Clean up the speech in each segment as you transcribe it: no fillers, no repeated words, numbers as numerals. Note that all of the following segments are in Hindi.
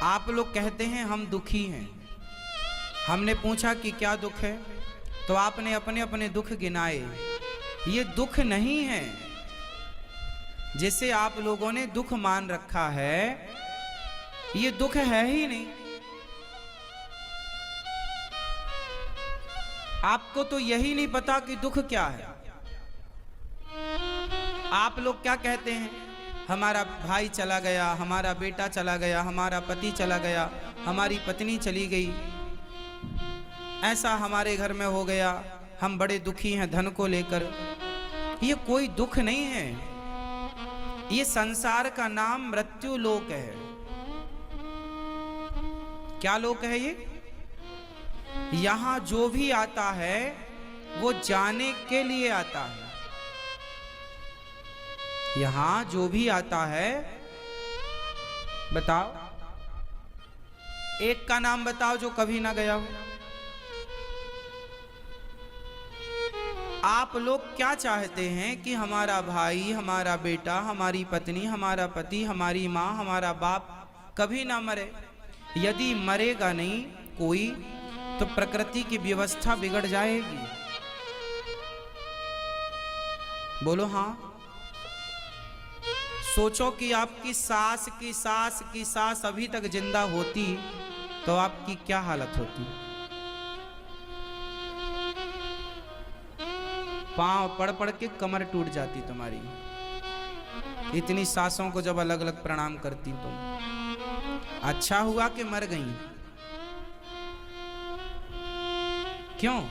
आप लोग कहते हैं हम दुखी हैं। हमने पूछा कि क्या दुख है, तो आपने अपने अपने दुख गिनाए। ये दुख नहीं है जिसे आप लोगों ने दुख मान रखा है, ये दुख है ही नहीं। आपको तो यही नहीं पता कि दुख क्या है। आप लोग क्या कहते हैं, हमारा भाई चला गया, हमारा बेटा चला गया, हमारा पति चला गया, हमारी पत्नी चली गई, ऐसा हमारे घर में हो गया, हम बड़े दुखी हैं धन को लेकर। ये कोई दुख नहीं है, ये संसार का नाम मृत्यु लोक है। क्या लोक है ये? यहां जो भी आता है वो जाने के लिए आता है। यहां जो भी आता है, बताओ एक का नाम बताओ जो कभी ना गया हो। आप लोग क्या चाहते हैं कि हमारा भाई, हमारा बेटा, हमारी पत्नी, हमारा पति, हमारी माँ, हमारा बाप कभी ना मरे। यदि मरेगा नहीं कोई तो प्रकृति की व्यवस्था बिगड़ जाएगी। बोलो हाँ। सोचो कि आपकी सास की सास की सास अभी तक जिंदा होती तो आपकी क्या हालत होती। पांव पड़ पड़ के कमर टूट जाती तुम्हारी, इतनी सासों को जब अलग अलग प्रणाम करती तुम। अच्छा हुआ कि मर गई। क्यों?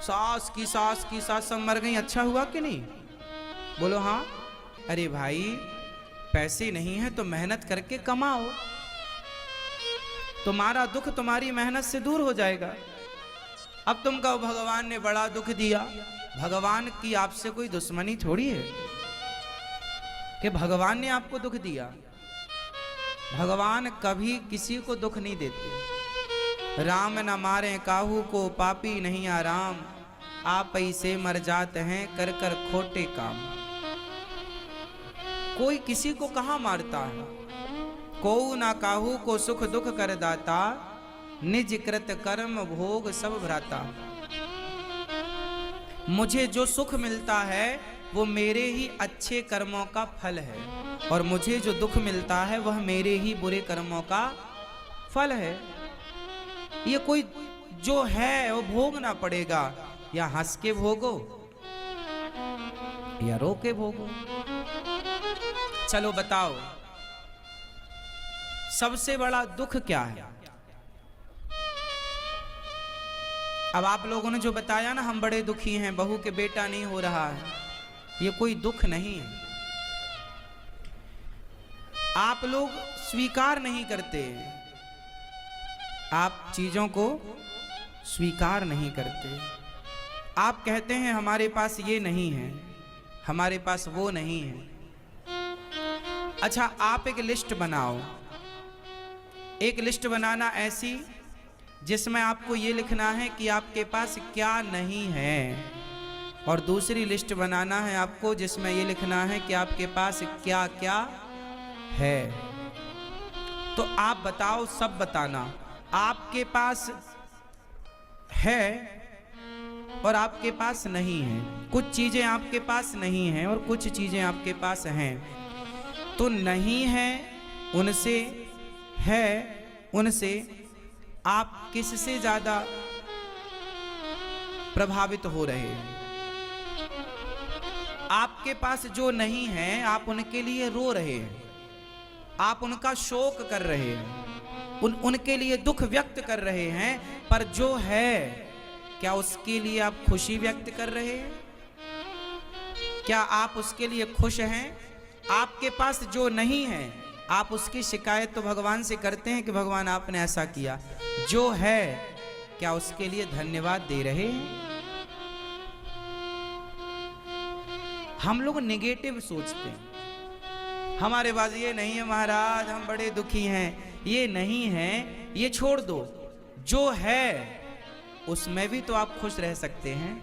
सास की सास सब मर गई, अच्छा हुआ कि नहीं? बोलो हाँ। अरे भाई, पैसे नहीं है तो मेहनत करके कमाओ, तुम्हारा दुख तुम्हारी मेहनत से दूर हो जाएगा। अब तुम कहो भगवान ने बड़ा दुख दिया। भगवान की आपसे कोई दुश्मनी थोड़ी है कि भगवान ने आपको दुख दिया। भगवान कभी किसी को दुख नहीं देते। राम न मारे काहू को, पापी नहीं आराम, आप ऐसे मर जाते हैं कर कर खोटे काम। कोई किसी को कहाँ मारता है। को ना काहू को सुख दुख कर दाता, निज कृत कर्म भोग सब भ्राता। मुझे जो सुख मिलता है वो मेरे ही अच्छे कर्मों का फल है, और मुझे जो दुख मिलता है वह मेरे ही बुरे कर्मों का फल है। ये कोई जो है वो भोगना पड़ेगा, या हंस के भोगो या रो के भोगो। चलो बताओ, सबसे बड़ा दुख क्या है? अब आप लोगों ने जो बताया ना, हम बड़े दुखी हैं, बहू के बेटा नहीं हो रहा है, ये कोई दुख नहीं है। आप लोग स्वीकार नहीं करते, आप चीजों को स्वीकार नहीं करते। आप कहते हैं हमारे पास ये नहीं है, हमारे पास वो नहीं है। अच्छा, आप एक लिस्ट बनाओ। एक लिस्ट बनाना ऐसी जिसमें आपको ये लिखना है कि आपके पास क्या नहीं है, और दूसरी लिस्ट बनाना है आपको जिसमें ये लिखना है कि आपके पास क्या क्या है। तो आप बताओ, सब बताना। आपके पास है और आपके पास नहीं है। कुछ चीजें आपके पास नहीं हैं और कुछ चीजें आपके पास हैं। तो नहीं है उनसे, है उनसे आप किससे ज्यादा प्रभावित हो रहे हैं? आपके पास जो नहीं है आप उनके लिए रो रहे हैं, आप उनका शोक कर रहे हैं, उनके लिए दुख व्यक्त कर रहे हैं। पर जो है, क्या उसके लिए आप खुशी व्यक्त कर रहे हैं? क्या आप उसके लिए खुश हैं? आपके पास जो नहीं है आप उसकी शिकायत तो भगवान से करते हैं कि भगवान आपने ऐसा किया। जो है, क्या उसके लिए धन्यवाद दे रहे हैं? हम लोग नेगेटिव सोचते हैं, हमारे पास ये नहीं है महाराज, हम बड़े दुखी हैं, ये नहीं है, ये छोड़ दो। जो है उसमें भी तो आप खुश रह सकते हैं।